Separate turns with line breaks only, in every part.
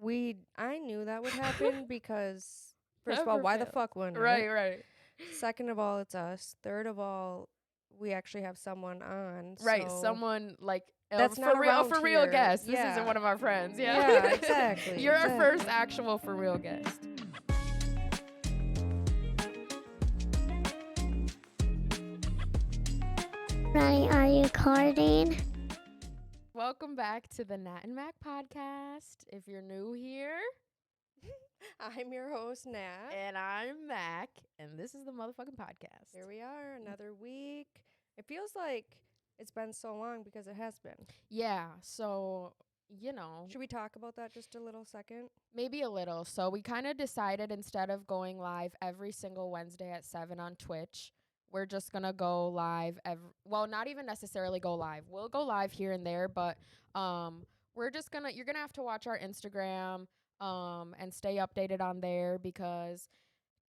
I knew that would happen because first of all,
Never
why the
fails.
fuck wouldn't
Right,
it?
right.
Second of all, it's us. Third of all, we actually have someone on,
Right,
so
someone like
that's not around
for real
here.
guest. This isn't
Yeah.
one of our friends. Yeah.
Yeah, exactly.
You're our first
Exactly.
actual for real guest.
Ronnie, are you recording?
Welcome back to the Nat N Mac podcast. If you're new here,
I'm your host, Nat.
and I'm Mac, and this is the motherfucking podcast.
Here we are, another week. It feels like it's been so long because it has been.
Yeah, so, you know,
Should we talk about that just a little second?
maybe a little. So we kind of decided instead of going live every single Wednesday at 7 on Twitch, we're just going to go live well, not even necessarily go live. We'll go live here and there, but we're just going to you're going to have to watch our Instagram and stay updated on there because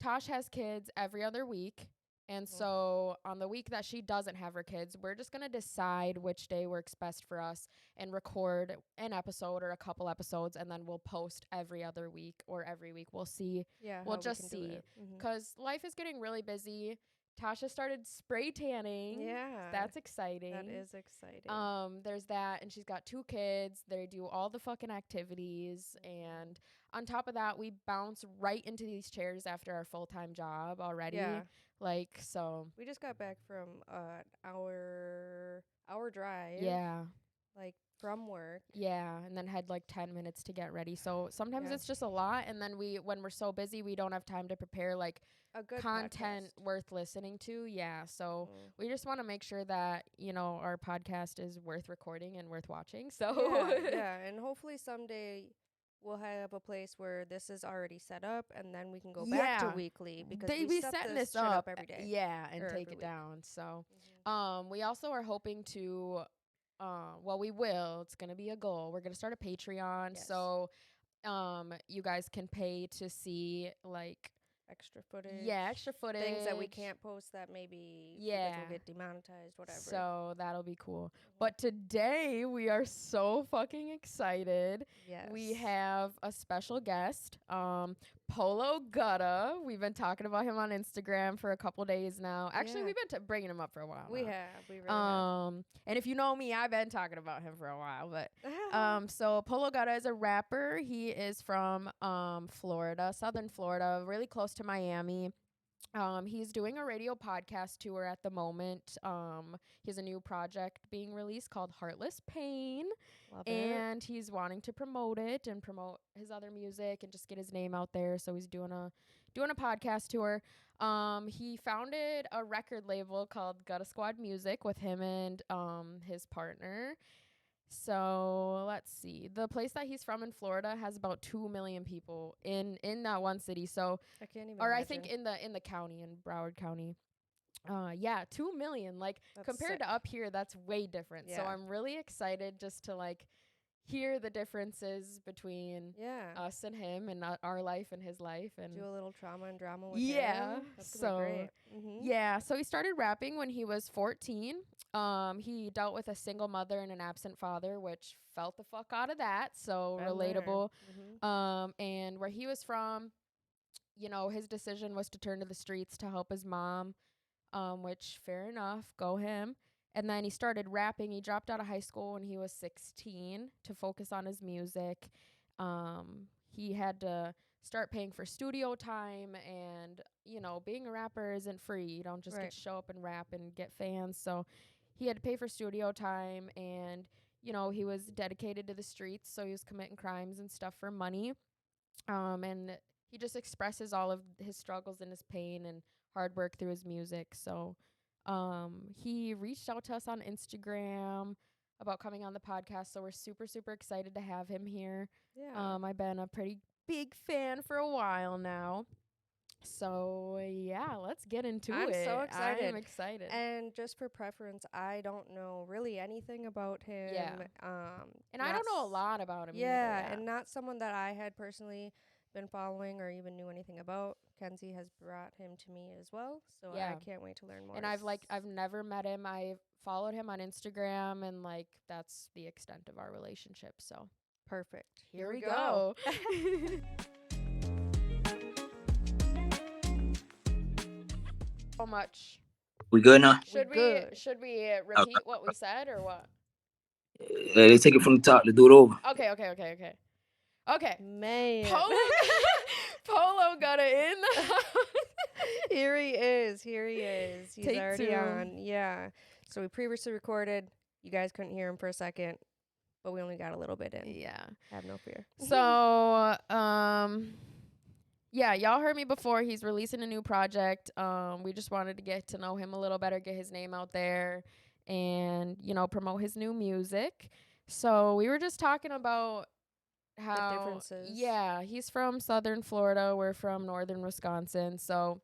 Tosh has kids every other week. And so on the week that she doesn't have her kids, we're just going to decide which day works best for us and record an episode or a couple episodes, and then we'll post every other week or every week. We'll see.
Yeah,
We'll
how
just
we can do
see.
it.
Because life is getting really busy. Tasha started spray tanning.
Yeah.
That's exciting.
That is exciting.
There's that, and she's got 2 kids. They do all the fucking activities, and on top of that, we bounce right into these chairs after our full-time job already.
Yeah.
Like, so.
We just got back from an hour drive.
Yeah.
Like from work.
Yeah, and then had like 10 minutes to get ready. So sometimes
Yeah.
it's just a lot, and then when we're so busy, we don't have time to prepare like
A good
content
podcast.
worth listening to. Yeah, so we just want to make sure that, our podcast is worth recording and worth watching. So
yeah, and hopefully someday we'll have a place where this is already set up, and then we can go back to
Yeah.
weekly because
they
we
be
set
setting
this
this
shit
up
every day.
yeah, and
or
take
every
it
week.
down. So
Mhm.
we also are hoping to well, we will, it's gonna be a goal, we're gonna start a Patreon.
Yes.
So you guys can pay to see like
Extra footage.
extra footage,
Things that we can't post that maybe because
Yeah.
we'll get demonetized, whatever.
So that'll be cool. But today we are so fucking excited.
Yes.
We have a special guest, Polo Gutta. We've been talking about him on Instagram for a couple days now. Actually,
Yeah.
we've been bringing him up for a while.
We
now.
have. We really have.
And if you know me, I've been talking about him for a while. But so Polo Gutta is a rapper. He is from Florida, Southern Florida, really close to Miami. He's doing a radio podcast tour at the moment. He has a new project being released called Heartless Pain.
Love it.
And he's wanting to promote it and promote his other music and just get his name out there. So he's doing a podcast tour. He founded a record label called Gutta Squad Music with him and his partner. So let's see. The place that he's from in Florida has about 2 million people in that one city. So
I can't even.
or
imagine.
I think in the county, in Broward County. 2 million. Like
That's
compared
sick.
to up here, that's way different. So
Yeah.
I'm really excited just to like hear the differences between
Yeah.
us and him and our life and his life and
Do a little trauma and drama with
Yeah,
him. That's
so,
gonna be great. Mm-hmm.
yeah, so he started rapping when he was 14. He dealt with a single mother and an absent father, which felt the fuck out of that. So
Been there.
relatable.
Mm-hmm.
And where he was from, his decision was to turn to the streets to help his mom, which fair enough, go him. And then he started rapping. He dropped out of high school when he was 16 to focus on his music. He had to start paying for studio time, and being a rapper isn't free. You don't just get to show up and rap and get fans. So he had to pay for studio time, and he was dedicated to the streets, so he was committing crimes and stuff for money. And he just expresses all of his struggles and his pain and hard work through his music. So he reached out to us on Instagram about coming on the podcast, so we're super, super excited to have him here.
Yeah.
I've been a pretty big fan for a while now. So, yeah, let's get into
I'm
it.
so excited.
I'm excited.
And just for preference, I don't know really anything about him.
Yeah. And I don't know a lot about him either.
And not someone that I had personally been following or even knew anything about. Kenzie has brought him to me as well, so
Yeah.
I can't wait to learn more.
And I've never met him. I followed him on Instagram, and like that's the extent of our relationship. So
Perfect.
Here we go. So much.
We good now?
Should we
good.
should we
Uh,
repeat what we said or what?
let's take it from the top. Let's do it over.
Okay. Okay.
Man.
Polo Polo got it in the house.
Here he is. Here he is. He's
Take
already
2.
on. Yeah. So we previously recorded. You guys couldn't hear him for a second, but we only got a little bit in.
Yeah.
Have no fear.
So, yeah, y'all heard me before. He's releasing a new project. We just wanted to get to know him a little better, get his name out there, and promote his new music. So we were just talking about how
differences.
yeah, he's from southern Florida, we're from northern Wisconsin. So,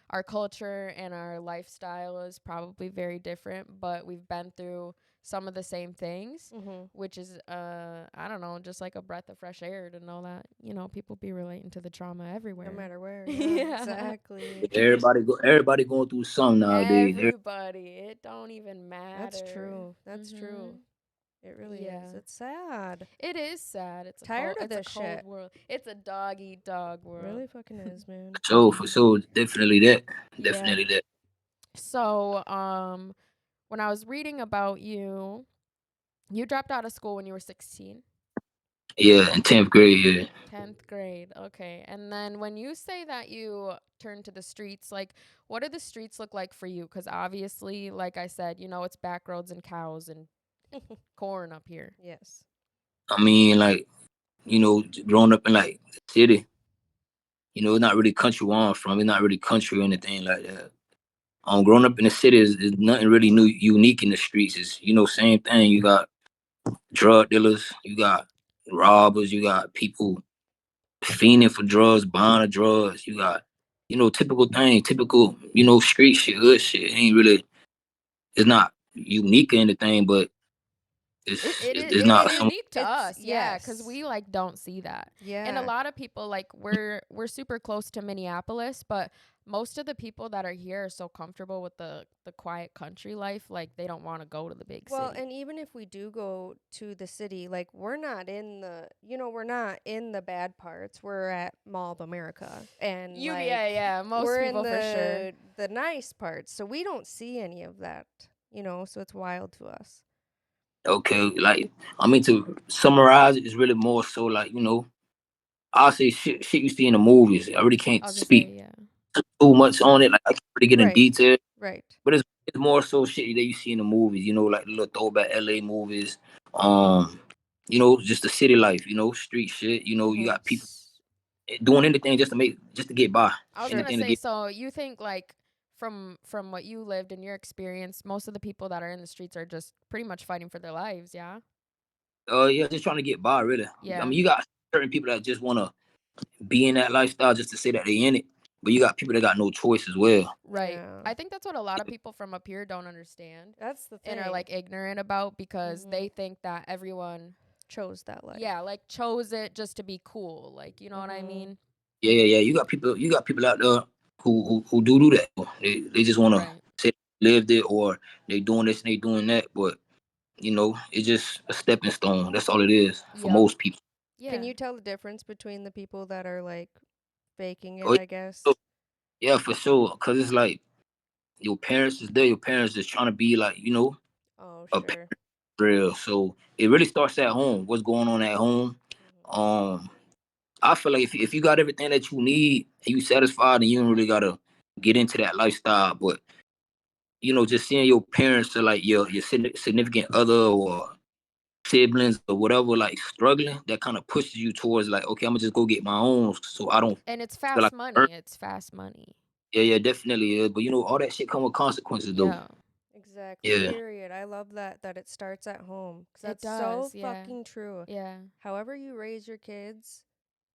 our culture and our lifestyle is probably very different, but we've been through some of the same things, which is I don't know, just like a breath of fresh air to know that people be relating to the trauma everywhere,
No matter where.
Yeah.
Exactly.
Everybody going through something nowadays.
Everybody, it don't even matter.
That's true. That's true. It really is. It's sad.
It is sad. It's
Tired
a
of
cold,
this
it's a cold
shit.
world. It's a dog eat dog world.
Really fucking is, man.
For sure, definitely that.
Yeah.
Definitely that.
So, when I was reading about you dropped out of school when you were 16.
Yeah, in 10th grade, yeah.
10th grade. Okay. And then when you say that you turned to the streets, like, what do the streets look like for you? Because obviously, like I said, it's back roads and cows and corn up here.
Yes.
I mean, like, growing up in like the city, it's not really country where I'm from. It's not really country or anything like that. Growing up in the city is nothing really new, unique in the streets. It's same thing. You got drug dealers, you got robbers, you got people fiending for drugs, buying the drugs. You got typical thing, typical street shit, hood shit. It ain't really. It's not unique or anything, but it's not
It's
some.
unique to us, yeah, because we like don't see that.
Yeah.
And a lot of people, like, we're super close to Minneapolis, but most of the people that are here are so comfortable with the quiet country life, like they don't want to go to the big
Well,
city.
and even if we do go to the city, like we're not in we're not in the bad parts. We're at Mall of America, and
Yeah, most
we're
people
in
for sure.
the nice parts, so we don't see any of that. So it's wild to us.
Okay, like I mean to summarize, it's really more so like I'll say shit you see in the movies. I really can't
I was gonna
speak
say, yeah.
too much on it. Like I can't really get in
Right.
detail.
Right.
But it's more so shit that you see in the movies, like the little throwback LA movies. Just the city life, street shit. You got people doing anything just to get by.
I was
Sure.
gonna
Anything to
say,
get.
so you think, like, from what you lived in your experience, most of the people that are in the streets are just pretty much fighting for their lives, yeah?
Yeah, just trying to get by, really. I
Yeah.
mean, you got certain people that just want to be in that lifestyle just to say that they in it, but you got people that got no choice as well.
Right.
Yeah.
I think that's what a lot of people from up here don't understand
That's the thing.
and are like ignorant about, because they think that everyone
chose that life.
yeah, like chose it just to be cool. Like, you know what I mean?
Yeah. You got people out there who do that. They just want
Right.
to say they lived it or they doing this and they doing that, but it's just a stepping stone. That's all it is for
Yup.
most people.
Yeah.
Can you tell the difference between the people that are like faking it,
Oh,
I guess?
so- yeah, for sure. Cause it's like your parents is there. Your parents is trying to be like
Oh,
a
sure.
real. So it really starts at home. What's going on at home? I feel like if you got everything that you need and you satisfied, and you don't really gotta get into that lifestyle. But just seeing your parents or like your significant other or siblings or whatever like struggling, that kind of pushes you towards like, okay, I'm gonna just go get my own, so I don't
And it's
feel
fast
like
money. It's fast money.
yeah, definitely. Yeah. But all that shit come with consequences though.
Yeah.
Exactly.
Yeah.
Period. I love that it starts at home. 'Cause
It
that's
does,
so
yeah.
fucking true.
Yeah.
However you raise your kids,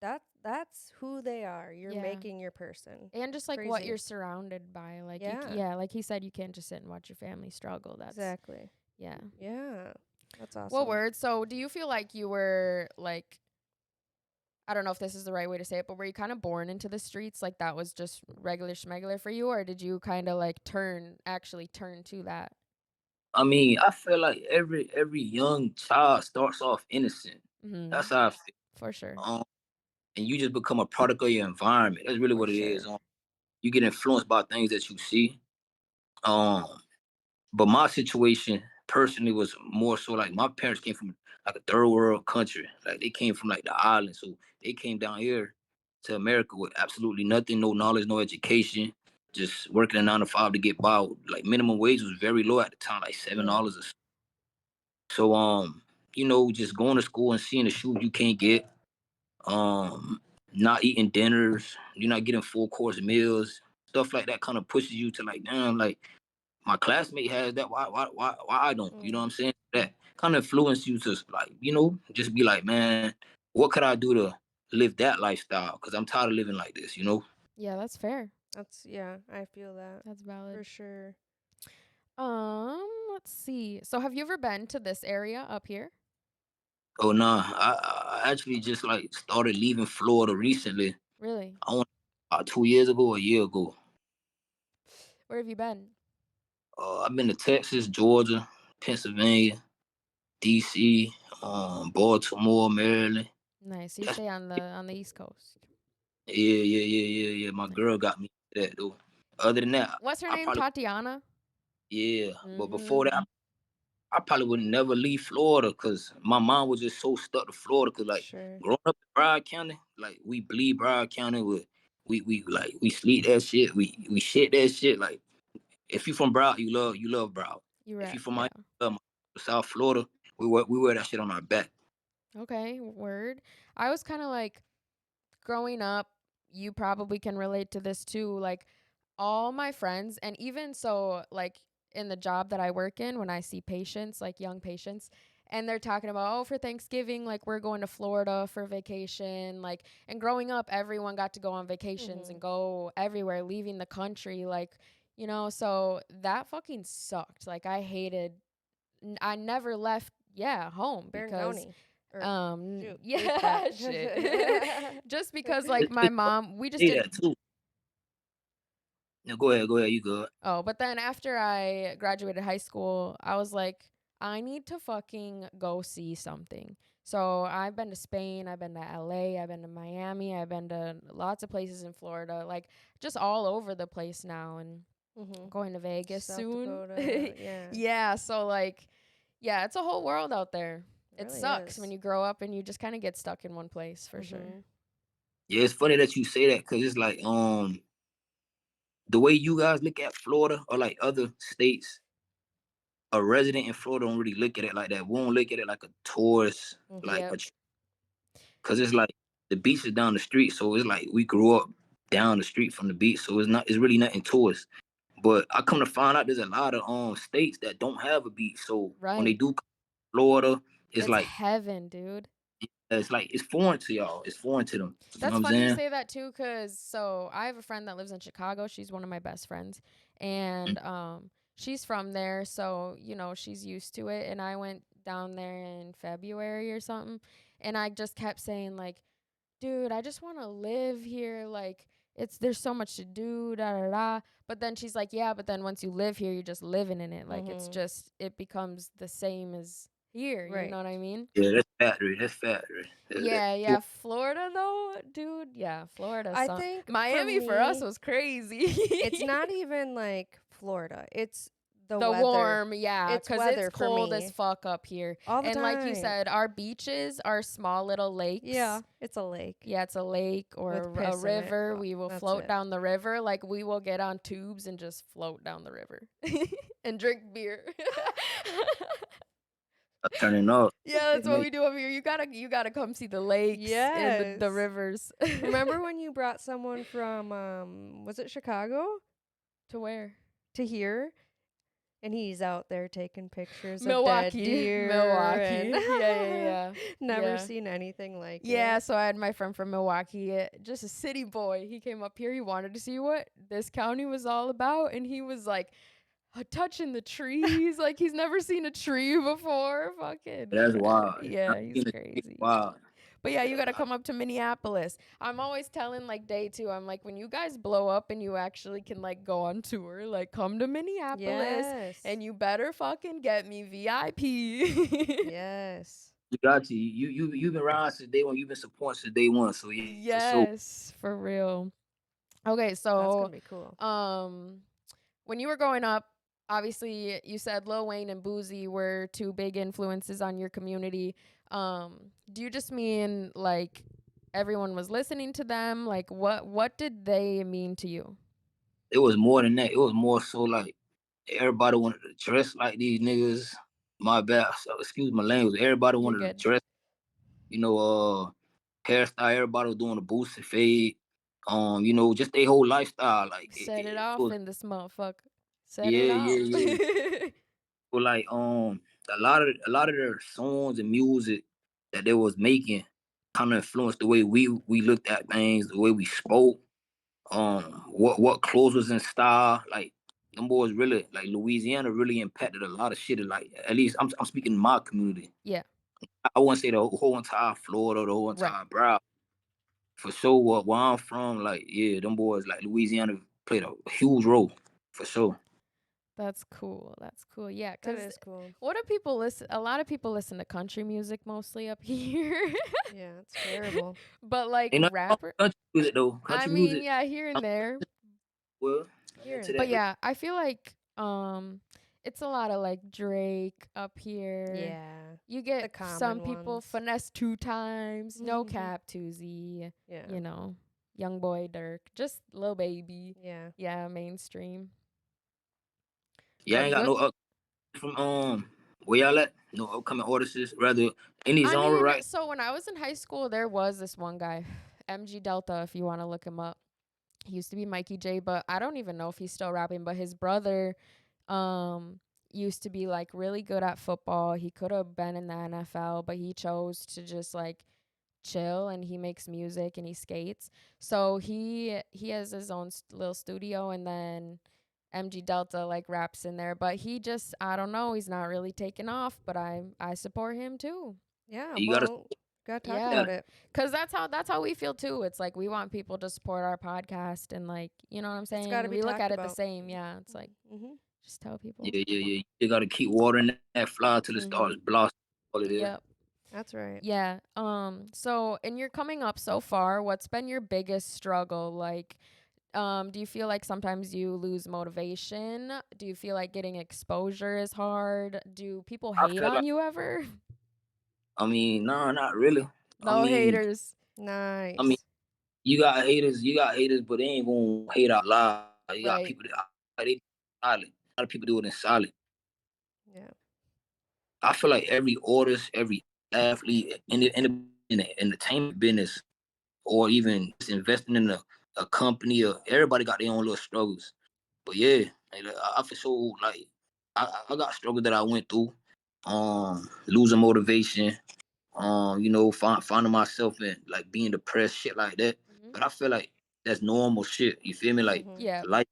that's who they are. You're
Yeah.
making your person.
And just like what
Crazy.
you're surrounded by. Like
Yeah.
like he said, you can't just sit and watch your family struggle. That's
Exactly.
yeah.
Yeah. That's awesome.
What word? So do you feel like you were like, I don't know if this is the right way to say it, but were you kind of born into the streets? Like that was just regular schmegular for you, or did you kind of like actually turn to that?
I mean, I feel like every young child starts off innocent.
Mm-hmm.
That's how I feel.
For sure.
And you just become a product of your environment. That's really
For
what it is.
sure.
You get influenced by things that you see. Um, but my situation personally was more so like my parents came from like a third world country. Like they came from like the islands, so they came down here to America with absolutely nothing, no knowledge, no education, just working a 9 to 5 to get by. Like minimum wage was very low at the time, like
Yeah.
$7. So just going to school and seeing the shoes you can't get, not eating dinners, you're not getting full course meals, stuff like that kind of pushes you to like, damn, like my classmate has that. Why I don't? You know what I'm saying? That kind of influence you to like, just be like, man, what could I do to live that lifestyle? Because I'm tired of living like this.
Yeah, that's fair.
Yeah, I feel that
That's valid.
for sure.
Let's see. So have you ever been to this area up here?
Oh nah, I actually just like started leaving Florida recently.
Really?
I want about 2 years ago, a year ago.
Where have you been?
I've been to Texas, Georgia, Pennsylvania, DC, Baltimore, Maryland.
Nice. You
That's
stay on the East Coast.
yeah. My
Nice.
girl got me that though. Other than that,
What's her
I
name?
probably
Tatiana?
yeah. But before
Mm-hmm.
that, I probably would never leave Florida because my mom was just so stuck to Florida. Cause like
Sure.
growing up in Broward County, like we bleed Broward County with we like we sleep that shit. We shit that shit. Like if you from Broward, you love Broward.
You
If
rap,
you from
yeah.
South Florida, we wear that shit on our back.
Okay, word. I was kind of like growing up, you probably can relate to this too. Like all my friends, and even so, like in the job that I work in, when I see patients, like young patients, and they're talking about, oh, for Thanksgiving, like we're going to Florida for vacation. Like, and growing up, everyone got to go on vacations and go everywhere, leaving the country. Like, so that fucking sucked. Like, I never left, home
Barron
because
County. Or shoot, bleep
yeah,
that.
shit. Just because like my
It's
mom, we just
okay
didn't.
that too. No, go ahead, you good.
Oh, but then after I graduated high school, I was like, I need to fucking go see something. So I've been to Spain, I've been to LA, I've been to Miami, I've been to lots of places in Florida, like just all over the place now, and going to Vegas
South
soon.
Dakota. Yeah.
Yeah, so like, yeah, it's a whole world out there. It
Really
sucks
is.
when you grow up and you just kind of get stuck in one place for sure.
Yeah, it's funny that you say that because it's like the way you guys look at Florida or like other states, a resident in Florida don't really look at it like that. We don't look at it like a tourist, like
Yep.
because it's like the beach is down the street, so it's like we grew up down the street from the beach, so it's really nothing to us. But I come to find out there's a lot of states that don't have a beach, so when they
Right.
do come to Florida, it's
It's
like
heaven, dude.
it's foreign to y'all. It's foreign to them. You know
That's
what I'm
funny you
saying?
say that too, cause so I have a friend that lives in Chicago. She's one of my best friends,
Mm.
and she's from there, so she's used to it. And I went down there in February or something, and I just kept saying like, dude, I just want to live here. Like there's so much to do, da da da. But then she's like, yeah, but then once you live here, you're just living in it. Like it becomes the same as here. You
Right.
know what I mean?
Yeah, that's factory. That's factory.
Yeah. Florida though, dude. Yeah, Florida.
I think
Miami for us
me,
was crazy.
it's not even like Florida. It's the
The
weather.
warm, yeah,
It's
because it's
weather for
cold as
me
fuck up here.
all the
And like you
time.
said, our beaches are small little lakes.
Yeah, it's a lake.
Yeah, it's a lake or
With
a
piss in it.
river.
Well,
We will
that's
float
it.
down the river. Like we will get on tubes and just float down the river and drink beer.
I'm turning off.
Yeah, that's what we do up here. You gotta come see the lakes and the
Yes.
rivers.
Remember when you brought someone from was it Chicago
To where?
to here? And he's out there taking pictures of dead
Milwaukee.
deer.
Milwaukee.
And
Yeah.
Never
Yeah.
seen anything like
Yeah,
it.
so I had my friend from Milwaukee, just a city boy. He came up here. He wanted to see what this county was all about, and he was like touching the trees, like he's never seen a tree before. Fucking,
That's wild.
yeah, he's crazy.
Wow.
But yeah, you got to come up to Minneapolis. I'm always telling like day 2, I'm like, when you guys blow up and you actually can like go on tour, like come to Minneapolis
Yes.
and you better fucking get me VIP.
Yes.
You got to. You've been riding since day one. You've been supporting since day one. So yeah, for sure.
Yes, for real. Okay,
That's
so
gonna be cool.
when you were growing up, obviously you said Lil Wayne and Boozy were 2 big influences on your community. Do you just mean like everyone was listening to them? Like what did they mean to you?
It was more than that. It was more so like everybody wanted to dress like these niggas. My bad. So, excuse my language. Everybody
You're
wanted to
good.
dress. You know, hairstyle. Everybody was doing a boost and fade. Just their whole lifestyle. Like
Set it
it
off
was.
in this motherfucker. Set it
Yeah,
off.
yeah, yeah. But like a lot of their songs and music that they was making kind of influenced the way we looked at things, the way we spoke. What clothes was in style. Like them boys really, like Louisiana really impacted a lot of shit. Like at least I'm speaking in my community.
Yeah,
I wouldn't say the whole entire Florida, the whole
right.
entire Broward. For sure, where I'm from, like yeah, them boys like Louisiana played a huge role for sure.
That's cool. That's cool. Yeah,
That
cuz
is cool.
what do people listen a lot of people listen to country music mostly up here.
Yeah, it's terrible.
But like
Ain't nothing wrong
rapper,
with country music though.
I
Country
mean,
music,
yeah, here
I'm
and there.
well
Here
into
and
But
there.
that.
yeah, I feel like it's a lot of like Drake up here.
Yeah.
You
The
get some
common
people
ones.
finesse 2 times, no cap Tuesy,
Yeah.
you know, young boy Dirk, just Lil Baby.
Yeah.
Yeah, mainstream.
Yeah, I
But
ain't got
good.
no up from where y'all at? No upcoming artists, rather any
I
genre,
mean,
right?
so when I was in high school, there was this one guy, MG Delta, if you want to look him up. He used to be Mikey J, but I don't even know if he's still rapping. But his brother um used to be like really good at football. He could have been in the NFL, but he chose to just like chill, and he makes music and he skates. So he has his own little studio, and then MG Delta like raps in there, but he just, I don't know, he's not really taking off, but I support him too.
Yeah.
You gotta
Well, gotta talk
Yeah.
about it.
Cuz that's how we feel too. It's like we want people to support our podcast, and like, you know what I'm
It's got to
saying?
be
We look
talked
at it the
about.
same. Yeah, it's like
Mm-hmm.
just tell people.
yeah, yeah, yeah. You gotta keep watering that flower till it starts
Mhm.
blossoming. All it is.
Yep.
That's right.
Yeah. So in your coming up so far, what's been your biggest struggle? Like, do you feel like sometimes you lose motivation? Do you feel like getting exposure is hard? Do people
I
hate
feel
on
like
you ever?
no, not really. I
No
mean,
haters.
I mean,
Nice.
you got haters, but they ain't gonna hate out loud. You got
Right.
people that they silent. A lot of people do it in silent.
Yeah.
I feel like every artist, every athlete in the entertainment business, or even just investing in a company, or everybody got their own little struggles. But yeah, like, I for sure like I got struggles that I went through. Losing motivation. Finding myself in like being depressed, shit like that.
Mhm.
But I feel like that's normal shit. You feel me? Like
Mm-hmm.
Yeah,
life,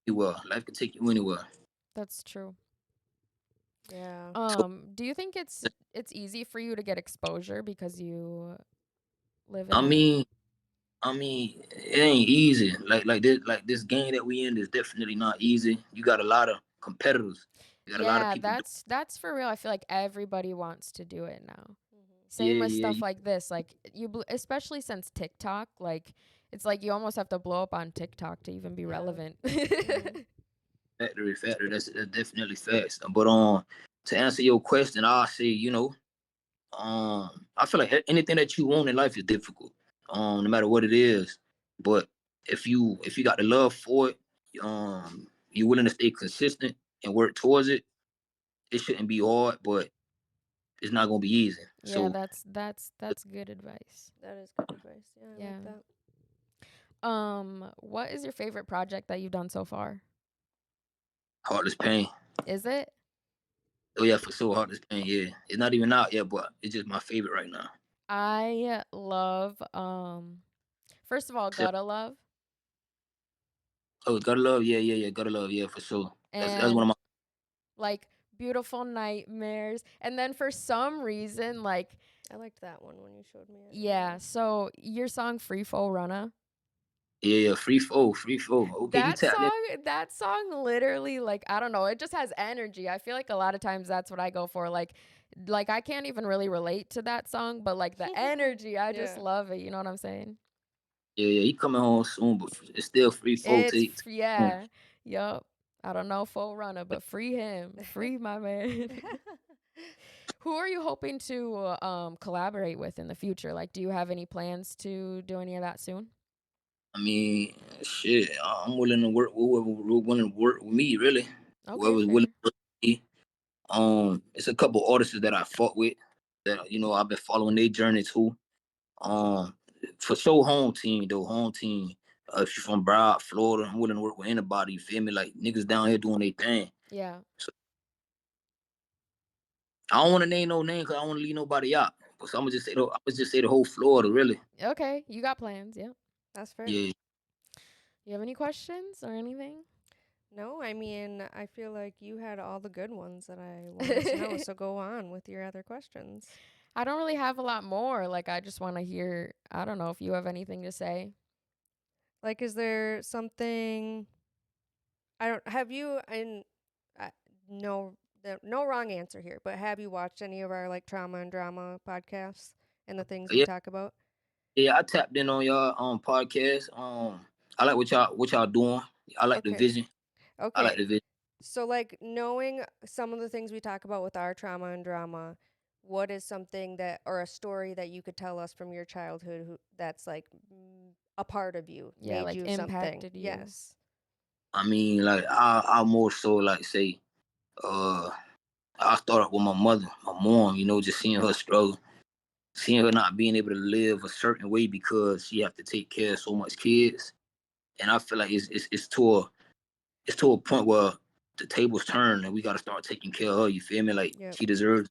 life can take you anywhere.
that's true.
Yeah.
Do you think it's easy for you to get exposure because you live in
I
a
mean, it ain't easy. Like this game that we in is definitely not easy. You got a lot of competitors. You got a lot of
Yeah,
people.
that's for real. I feel like everybody wants to do it now. Same
Yeah,
with
yeah,
stuff like this. Like especially since TikTok, like it's like you almost have to blow up on TikTok to even be
Yeah.
relevant.
Mm-hmm.
factory. That's definitely facts. But to answer your question, I'll say I feel like anything that you want in life is difficult, no matter what it is. But if you got the love for it, you're willing to stay consistent and work towards it. It shouldn't be hard, but it's not gonna be easy.
Yeah,
So
that's good advice.
That is good advice. Yeah, I like
Yeah.
that.
What is your favorite project that you've done so far?
heartless pain.
Is it?
Oh yeah, for sure, heartless pain. Yeah, it's not even out yet, but it's just my favorite right now.
I love first of all,
So,
Gotta Love,
oh, gotta love. Yeah, yeah, yeah. Gotta love. Yeah, for sure. That's one of
and
my.
like Beautiful Nightmares. And then for some reason, like
I liked that one when you showed me it.
Yeah. So your song "Free Fall Runner."
Yeah, free flow. Okay, you tapped in.
That song literally, like, I don't know, it just has energy. I feel like a lot of times that's what I go for. Like I can't even really relate to that song, but like the energy, I just
Yeah.
love it. You know what I'm saying?
Yeah, he coming home soon, but it's still free flow home.
Yeah. Yup. I don't know full runner, but free him. Free my man. Who are you hoping to collaborate with in the future? Like, do you have any plans to do any of that soon?
I mean, shit, I'm willing to work with whoever willing to work with me, really.
Okay,
Whoever's willing
fair.
to work with me. It's a couple artists that I fought with that I've been following their journey too. Um, for sure, home team though, home team. If you're from Broward, Florida, I'm willing to work with anybody. You feel me? Like niggas down here doing their thing.
Yeah.
So I don't want to name no name because I don't want to leave nobody out. So I'm gonna just say the whole Florida, really.
Okay, you got plans. Yep.
That's fair.
Yeah.
You have any questions or anything?
No, I mean, I feel like you had all the good ones that I wanted to know. So go on with your other questions.
I don't really have a lot more. Like, I just want to hear, I don't know if you have anything to say.
Like, is there something I don't have you and uh, no no wrong answer here, but have you watched any of our like trauma and drama podcasts and the things we
Yeah,
talk about?
yeah. I tapped in on y'all podcast. I like what y'all doing. I like the
Okay.
vision. I like
Okay.
the vision.
So like knowing some of the things we talk about with our trauma and drama, what is something that or a story that you could tell us from your childhood that's like a part of you,
Yeah,
made
like
you something?
impacted you.
Yes.
I mean, like I more so like say, uh, I started with my mother, my mom. Just seeing her struggle, seeing her not being able to live a certain way because she have to take care of so much kids, and I feel like it's to a point where the tables turn and we got to start taking care of her. You feel me? Like
Yep.
she deserves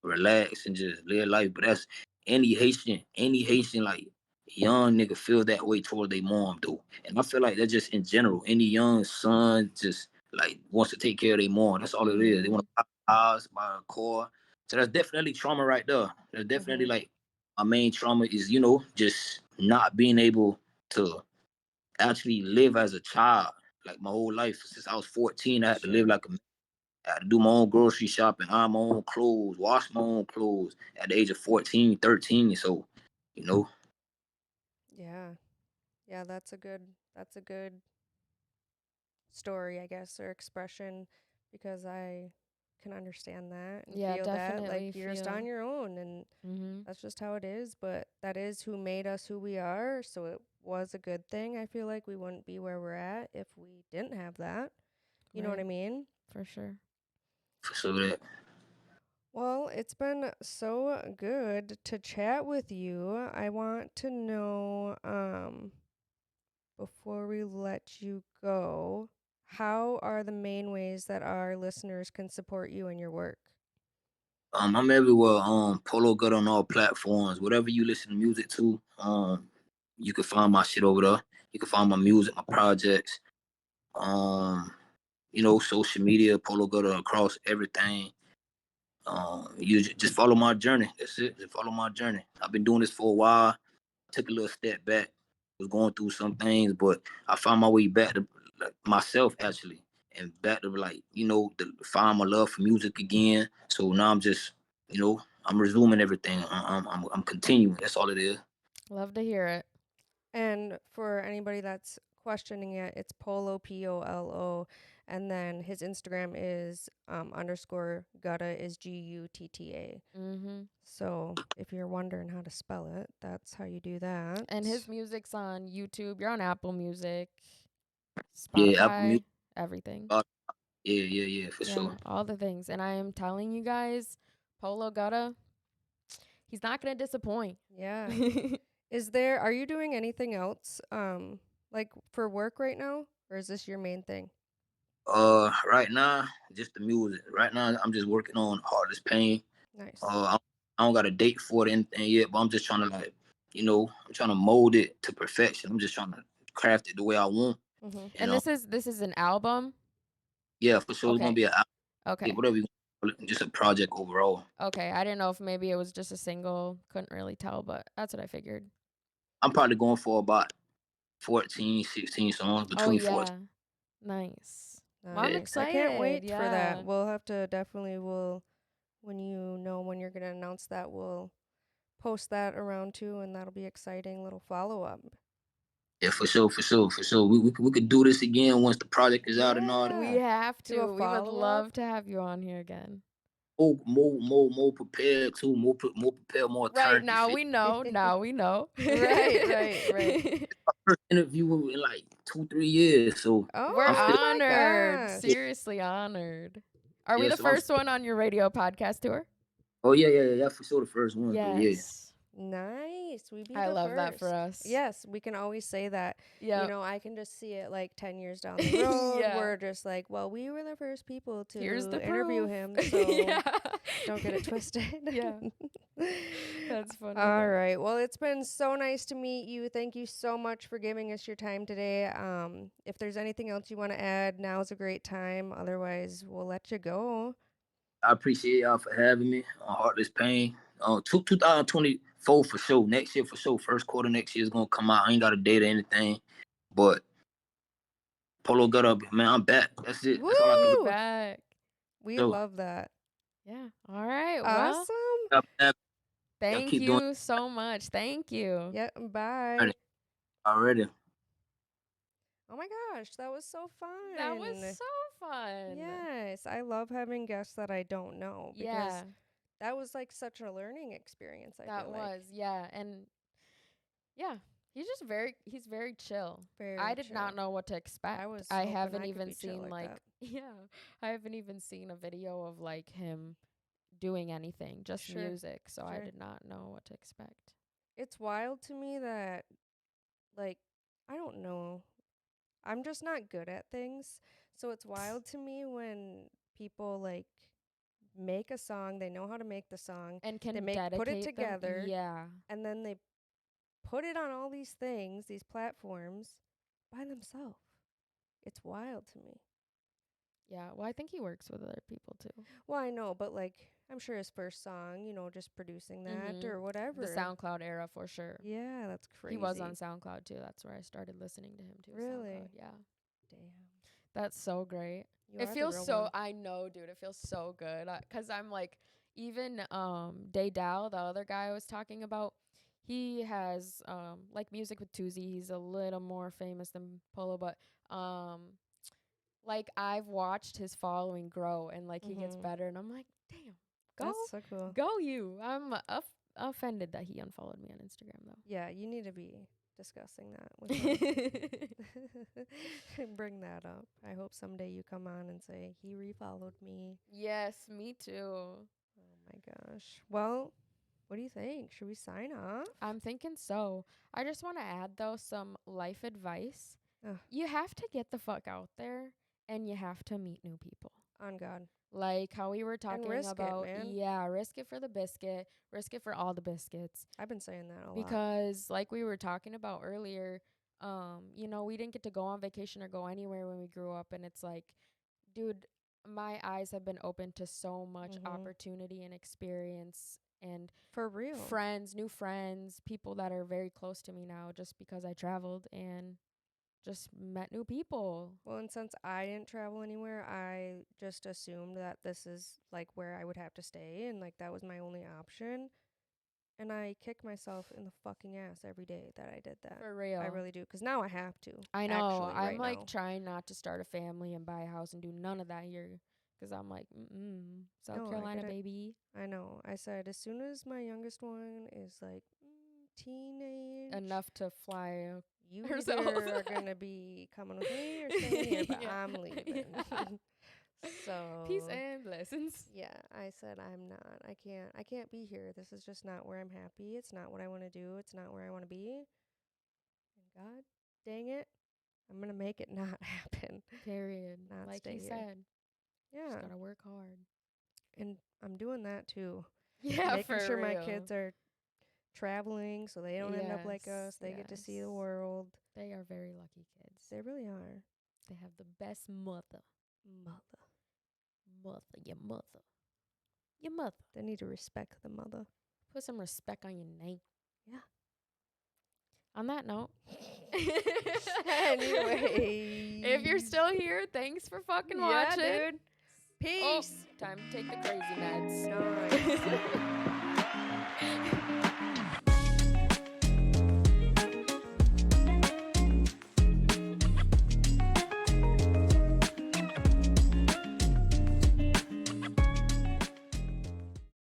relax and just live life. But that's any Haitian like young nigga feel that way toward their mom though. And I feel like that's just in general. Any young son just like wants to take care of their mom. That's all it is. They
Mhm.
want to buy a house, buy a car. So that's definitely trauma right there. That's definitely
Mhm.
like my main trauma is, just not being able to actually live as a child. Like my whole life since I was 14, I had to live
Sure.
like a I had to do my own grocery shopping, iron my own clothes, wash my own clothes at the age of 14, 13. So, you know,
Yeah. Yeah, that's a good story, I guess, or expression because I can understand that and
Yeah,
feel that like
definitely
you're just on
feel.
your own and
Mhm.
that's just how it is, but that is who made us who we are, so it was a good thing. I feel like we wouldn't be where we're at if we didn't have that. You know what I
Right.
mean?
For sure.
so that
Well, it's been so good to chat with you. I want to know before we let you go, how are the main ways that our listeners can support you in your work?
I'm everywhere. Polo Gutta on all platforms. Whatever you listen to music to, you can find my shit over there. You can find my music, my projects. Um, social media, Polo Gutta across everything. You just follow my journey. That's it. Just follow my journey. I've been doing this for a while. Took a little step back, was going through some things, but I found my way back to like, myself actually, and back to like to find my love for music again. So now I'm just I'm resuming everything. I'm continuing. That's all it is.
Love to hear it.
And for anybody that's questioning it, it's Polo Polo, and then his Instagram is underscore Gutta is Gutta.
Mhm.
So if you're wondering how to spell it, that's how you do that.
And his music's on YouTube. You're on Apple Music,
Yeah, Apple
Spotify,
Music.
everything.
Yeah, for
Yeah,
sure.
all the things. And I am telling you guys, Polo Gutta, he's not gonna disappoint.
Yeah. Are you doing anything else like for work right now, or is this your main thing?
Right now, just the music. Right now, I'm just working on Hardest Pain.
Nice.
I don't got a date for it or anything yet, but I'm just trying to like, I'm trying to mold it to perfection. I'm just trying to craft it the way I want.
Mhm.
And
And this is an album.
yeah, for sure it's gonna
Okay.
be yeah,
Okay.
whatever. just a project overall.
Okay, I didn't know if maybe it was just a single. Couldn't really tell, but that's what I figured.
I'm probably going for about 14, 16 songs
Oh
between 14.
yeah, nice. Well, I'm
Yeah.
Nice. I can't
excited.
wait for that.
Yeah.
We'll have to definitely when you know when you're gonna announce that, we'll post that around too, and that'll be exciting little follow up.
Yeah, for sure, for sure, for sure. We could do this again once the project is out and all that.
We
Yeah.
have
Do a
to. We would
follow-up.
love to have you on here again.
More prepared too. More prepared, more
Right
turned. You
now
feel?
we know. Now we know.
Right.
First interview in like 2, 3 years, so
We're
I'm still.
Oh my
honored.
gosh.
Seriously honored. Are we
Yeah,
the
so I'm.
first one on your radio podcast tour?
Oh yeah, for sure the first one. So yeah.
Yes.
Nice. We be
I
the
love
first.
that for us.
Yes, we can always say that.
Yeah.
You know, I can just see it like 10 years down the road.
Yeah.
We're just like, well, we were the first people to
Here's the
interview
proof.
him, so
Yeah.
don't get it twisted.
Yeah. That's funny.
All
though.
right. Well, it's been so nice to meet you. Thank you so much for giving us your time today. If there's anything else you want to add, now's a great time. Otherwise, we'll let you go.
I appreciate y'all for having me on Heartless Pain. 2024 for sure. Next year for sure. First quarter next year is gonna come out. I ain't got a date or anything, but Polo Gutta, man, I'm back. That's it. That's all I can
He's
Woo!
back.
We
do.
love that.
Yeah. All right. Well,
Awesome.
Y'all
thank
keep doing
you so much. Thank you.
Yeah. Bye.
it already.
Oh my gosh, that was so fun.
That was so fun.
Yes, I love having guests that I don't know because
Yeah.
that was like such a learning experience. I
That
feel
was.
like
Yeah. And yeah, he's very chill.
very
I did
chill.
not know what to expect.
I was
I
hoping
haven't
I could
even
be chill
seen
like that.
yeah, I haven't even seen a video of like him doing anything, just
Sure,
music, so I
sure.
did not know what to expect.
It's wild to me that like I don't know. I'm just not good at things. So it's wild to me when people like make a song, they know how to make the song,
And can
put it
dedicate
together,
them. Yeah.
and then they put it on all these things, these platforms by themselves. It's wild to me.
Yeah. Well, I think he works with other people too.
Well, I know, but like I'm sure his first song, just producing that or whatever.
The SoundCloud era for sure.
Yeah, that's crazy.
He was on SoundCloud too. That's where I started listening to him too.
Really?
SoundCloud. Yeah.
Damn.
That's so great.
You
It
are
feels
the real
so.
one.
I know, dude. It feels so good. Cause I'm like, even Day Dow, the other guy I was talking about, he has like Music with Tuzi. He's a little more famous than Polo, but like I've watched his following grow and like he gets better, and I'm like, damn, go,
That's so cool.
go you. I'm offended that he unfollowed me on Instagram though.
Yeah, you need to be discussing that with him. Bring that up. I hope someday you come on and say he refollowed me.
Yes, me too.
Oh my gosh. Well, what do you think? Should we sign off?
I'm thinking so. I just want to add though some life advice.
Ugh.
You have to get the fuck out there and you have to meet new people.
On God.
Like how we were talking
risk it,
about,
man.
yeah, risk it for the biscuit, risk it for all the biscuits.
I've been saying that a lot.
Because like we were talking about earlier, we didn't get to go on vacation or go anywhere when we grew up, and it's like, dude, my eyes have been open to so much opportunity and experience and
For real.
new friends, people that are very close to me now just because I traveled and just met new people.
Well, and since I didn't travel anywhere, I just assumed that this is like where I would have to stay and like that was my only option. And I kick myself in the fucking ass every day that I did that.
For real.
I really do. Because now I have to.
I know.
Actually,
I'm
right
like
now.
trying not to start a family and buy a house and do none of that here. Because I'm like, South
No, I
Carolina,
get it.
baby.
I know. I said as soon as my youngest one is like teenage.
Enough to fly.
You
herself.
either are going to be coming with me or staying here, but
Yeah.
I'm leaving. So
Peace and blessings.
yeah, I said I'm not. I can't be here. This is just not where I'm happy. It's not what I want to do. It's not where I want to be. And God dang it, I'm going to make it not happen.
Period.
Not
Like
stay
he
here.
said.
Yeah.
Just gotta work hard.
And I'm doing that too.
Yeah,
Making
for
sure
real.
my kids are traveling so they don't end up like us. They get to see the
yes.
world.
They are very lucky kids.
They really are.
They have the best mother.
Mother.
Mother, your mother. Your mother.
They need to respect the mother.
Put some respect on your name.
Yeah.
On that note.
Anyway.
If you're still here, thanks for fucking
Yeah,
watching.
dude.
Oh,
Peace.
time to take the crazy meds.
Nice.